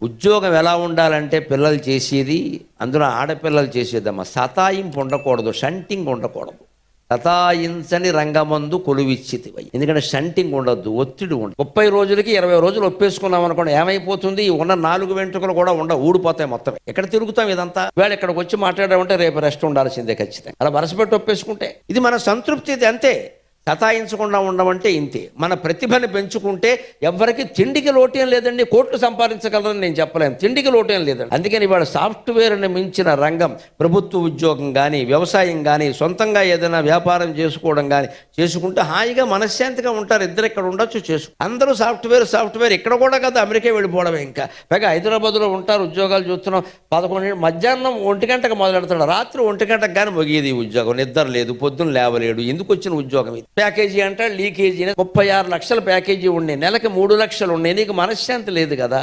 ఉద్యోగం ఎలా ఉండాలంటే పిల్లలు చేసేది, అందులో ఆడపిల్లలు చేసేదమ్మా, సతాయింపు ఉండకూడదు, షంటింగ్ ఉండకూడదు. సతాయించని రంగమందు కొలువిచ్చితివై. ఎందుకంటే షంటింగ్ ఉండొద్దు, ఒత్తిడి ఉండదు. 30 రోజులకి 20 రోజులు ఒప్పేసుకున్నాం అనుకోండి, ఏమైపోతుంది, ఉన్న 4 వెంట్రుకలు కూడా ఊడిపోతాయి మొత్తం. ఎక్కడ తిరుగుతాం ఇదంతా? వేళ ఇక్కడికి వచ్చి మాట్లాడామంటే రేపు రెస్ట్ ఉండాల్సిందే ఖచ్చితంగా. అలా వరసపెట్టి ఒప్పేసుకుంటే ఇది మన సంతృప్తి, ఇది అంతే. సతాయించకుండా ఉండమంటే ఇంతే. మన ప్రతిభని పెంచుకుంటే ఎవ్వరికి తిండికి లోటేం లేదండి. కోట్లు సంపాదించగలరని నేను చెప్పలేను, తిండికి లోటేం లేదండి. అందుకని ఇవాళ సాఫ్ట్వేర్ని మించిన రంగం ప్రభుత్వ ఉద్యోగం కానీ, వ్యవసాయం కానీ, సొంతంగా ఏదైనా వ్యాపారం చేసుకోవడం కానీ చేసుకుంటే హాయిగా మనశ్శాంతిగా ఉంటారు. ఇద్దరు ఇక్కడ ఉండొచ్చు, అందరూ సాఫ్ట్వేర్ ఇక్కడ కూడా కదా, అమెరికా వెళ్ళిపోవడమే. ఇంకా పైగా హైదరాబాద్లో ఉంటారు, ఉద్యోగాలు చూస్తున్నాం. 11 మధ్యాహ్నం 1 గంటకు మొదలెడతాడు, రాత్రి 1 గంటకు కానీ మొగేది ఉద్యోగం. నిద్ర లేదు, పొద్దున్న లేవలేడు. ఎందుకు వచ్చిన ఉద్యోగం ఇది? ప్యాకేజీ అంటే లీకేజీ. 36 లక్షల ప్యాకేజీ ఉండే, నెలకి 3 లక్షలు ఉండే, నీకు మనశ్శాంతి లేదు కదా.